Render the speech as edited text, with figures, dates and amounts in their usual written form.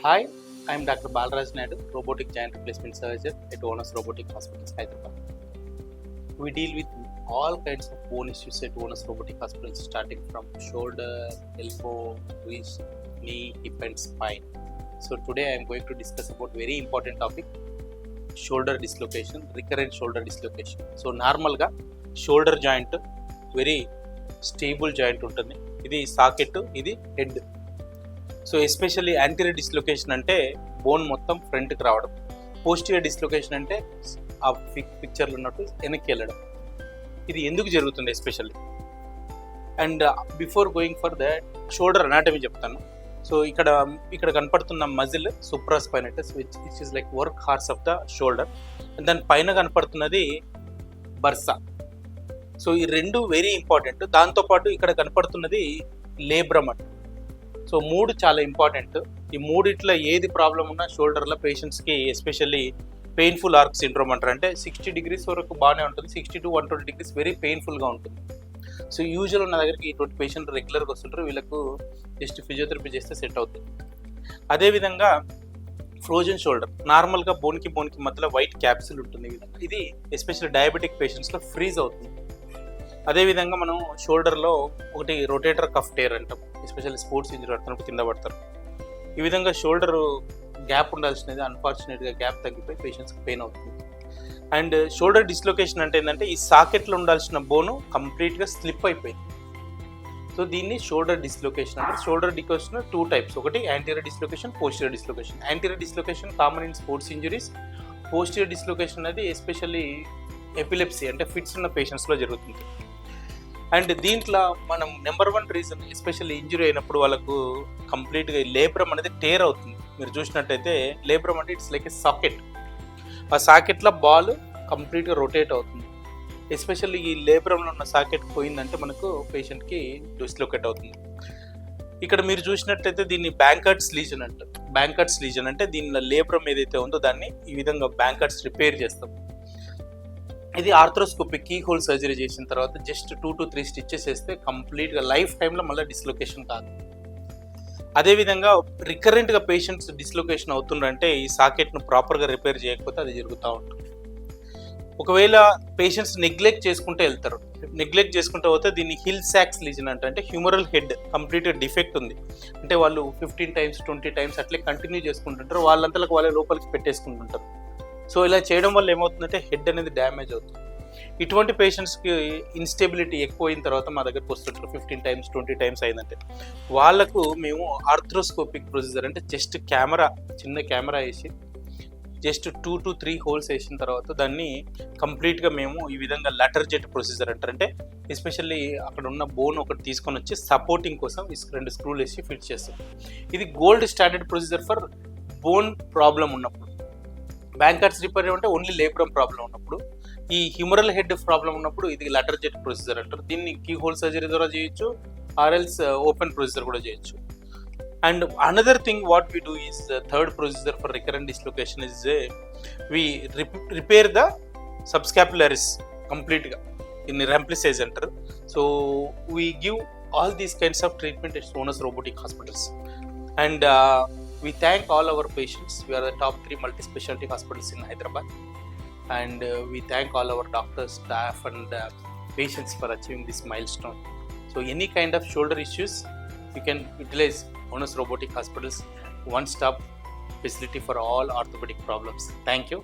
Hi, I'm Dr. Balaraj Naidu, Robotic Joint Replacement Surgeon at Onus Robotic Hospitals, Hyderabad. We deal with all kinds of bone issues at Onus Robotic Hospitals, starting from shoulder, elbow, wrist, knee, hip and spine. So today I am going to discuss about very important topic, shoulder dislocation, recurrent shoulder dislocation. So normal ga shoulder joint very stable joint ఉంటుంది. ఇది socket, ఇది head. So especially anterior dislocation అంటే bone మొత్తం ఫ్రంట్కి రావడం, posterior dislocation అంటే ఆ పిక్చర్లో ఉన్నట్టు వెనక్కి వెళ్ళడం. ఇది ఎందుకు జరుగుతుంది especially? And before going for that shoulder anatomy చెప్తాను. సో ఇక్కడ కనపడుతున్న muscle supraspinatus which is like work horse of the shoulder. దాని పైన కనపడుతున్నది బర్సా. సో ఈ రెండు వెరీ ఇంపార్టెంట్. దాంతోపాటు ఇక్కడ కనపడుతున్నది లేబ్రమ్ అంట. సో మూడు చాలా ఇంపార్టెంట్. ఈ మూడిట్లో ఏది ప్రాబ్లం ఉన్నా షోల్డర్లో పేషెంట్స్కి ఎస్పెషల్లీ పెయిన్ఫుల్ ఆర్క్ సిండ్రోమ్ అంటారు. అంటే 60 degrees వరకు బాగానే ఉంటుంది, 60 to 120 degrees వెరీ పెయిన్ఫుల్గా ఉంటుంది. సో యూజువల్ ఉన్న దగ్గరికి ఇటువంటి పేషెంట్ రెగ్యులర్గా వస్తుంటారు. వీళ్ళకు జస్ట్ ఫిజియోథెరపీ చేస్తే సెట్ అవుతుంది. అదేవిధంగా ఫ్రోజన్ షోల్డర్, నార్మల్గా బోన్కి మధ్యలో వైట్ క్యాప్సిల్ ఉంటుంది. ఈ విధంగా ఇది ఎస్పెషల్లీ డయాబెటిక్ పేషెంట్స్లో ఫ్రీజ్ అవుతుంది. అదేవిధంగా మనం షోల్డర్లో ఒకటి రొటేటర్ కఫ్ టేర్ అంటాం, ఎస్పెషల్లీ స్పోర్ట్స్ ఇంజరీ పడుతున్నప్పుడు కింద పడతారు. ఈ విధంగా షోల్డర్ గ్యాప్ ఉండాల్సినది అన్ఫార్చునేట్గా గ్యాప్ తగ్గిపోయి పేషెంట్స్కి పెయిన్ అవుతుంది. అండ్ షోల్డర్ డిస్లొకేషన్ అంటే ఏంటంటే ఈ సాకెట్లో ఉండాల్సిన బోను కంప్లీట్గా స్లిప్ అయిపోయింది. సో దీన్ని షోల్డర్ డిస్లొకేషన్ అంటే. షోల్డర్ డిస్లొకేషన్ 2 types, ఒకటి anterior dislocation, posterior dislocation. Anterior dislocation common in sports injuries. Posterior dislocation అనేది ఎస్పెషల్లీ ఎపిలెప్సీ అంటే ఫిట్స్ ఉన్న పేషెంట్స్లో జరుగుతుంది. అండ్ దీంట్లో మనం నెంబర్ 1 రీజన్ ఎస్పెషల్లీ ఇంజరీ అయినప్పుడు వాళ్ళకు కంప్లీట్గా లేబ్రమ్ అనేది టేర్ అవుతుంది. మీరు చూసినట్టయితే లేబ్రమ్ అంటే ఇట్స్ లైక్ ఏ సాకెట్. ఆ సాకెట్లో బాల్ కంప్లీట్గా రొటేట్ అవుతుంది. ఎస్పెషల్లీ ఈ లేబ్రమ్లో ఉన్న సాకెట్ పోయిందంటే మనకు పేషెంట్కి డిస్లొకేట్ అవుతుంది. ఇక్కడ మీరు చూసినట్టయితే దీన్ని బ్యాంకర్ట్స్ లీజన్ అంటారు. బ్యాంకర్ట్స్ లీజన్ అంటే దీనిలో లేబ్రమ్ ఏదైతే ఉందో దాన్ని ఈ విధంగా బ్యాంకర్ట్స్ రిపేర్ చేస్తాం. ఇది ఆర్థ్రోస్కోపిక్ కీ హోల్ సర్జరీ చేసిన తర్వాత జస్ట్ 2 to 3 stitches వేస్తే కంప్లీట్గా లైఫ్ టైంలో మళ్ళీ డిస్లొకేషన్ కాదు. అదేవిధంగా రికరెంట్గా పేషెంట్స్ డిస్లొకేషన్ అవుతుందంటే ఈ సాకెట్ను ప్రాపర్గా రిపేర్ చేయకపోతే అది జరుగుతూ ఉంటుంది. ఒకవేళ పేషెంట్స్ నెగ్లెక్ట్ చేసుకుంటే వెళ్తారు. నెగ్లెక్ట్ చేసుకుంటే పోతే దీన్ని హిల్ సాక్స్ లీజన్ అంటే హ్యూమరల్ హెడ్ కంప్లీట్గా డిఫెక్ట్ ఉంది. అంటే వాళ్ళు 15 times 20 times అట్లే కంటిన్యూ చేసుకుంటుంటారు. వాళ్ళంతలకు వాళ్ళే లోపలికి పెట్టేసుకుంటుంటారు. సో ఇలా చేయడం వల్ల ఏమవుతుందంటే హెడ్ అనేది డ్యామేజ్ అవుతుంది. ఇటువంటి పేషెంట్స్కి ఇన్స్టెబిలిటీ ఎక్కువ అయిన తర్వాత మా దగ్గరకు వస్తుంటారు. 15 times 20 times అయిందంటే వాళ్ళకు మేము ఆర్థ్రోస్కోపిక్ ప్రొసీజర్ అంటే జస్ట్ చిన్న కెమెరా వేసి జస్ట్ 2 to 3 holes వేసిన తర్వాత దాన్ని కంప్లీట్గా మేము ఈ విధంగా లెటర్ జెట్ ప్రొసీజర్ అంటారు. అంటే ఎస్పెషల్లీ అక్కడ ఉన్న బోన్ ఒకటి తీసుకొని వచ్చి సపోర్టింగ్ కోసం 2 screws వేసి ఫిట్ చేస్తాం. ఇది gold standard procedure for bone problem ఉన్నప్పుడు. బ్యాంకర్ట్స్ రిపేర్ అంటే ఓన్లీ లేబ్రమ్ ప్రాబ్లం ఉన్నప్పుడు. ఈ హ్యూమరల్ హెడ్ ప్రాబ్లం ఉన్నప్పుడు ఇది లెటర్ జెట్ ప్రొసీజర్ అంటారు. దీన్ని కీ హోల్ సర్జరీ ద్వారా చేయొచ్చు, ఆర్ఎల్స్ ఓపెన్ ప్రొసీజర్ కూడా చేయొచ్చు. And another thing what we do is third procedure for recurrent dislocation is we repair the subscapularis కంప్లీట్గా. దీన్ని రంప్లిసైజ్ అంటారు. So we give all these kinds of treatment at Onus Robotic Hospitals. And we thank all our patients. We are the top 3 multi-specialty hospitals in Hyderabad. And we thank all our doctors, staff and patients for achieving this milestone. So any kind of shoulder issues, you can utilize Onus Robotic Hospitals, one-stop facility for all orthopedic problems. Thank you.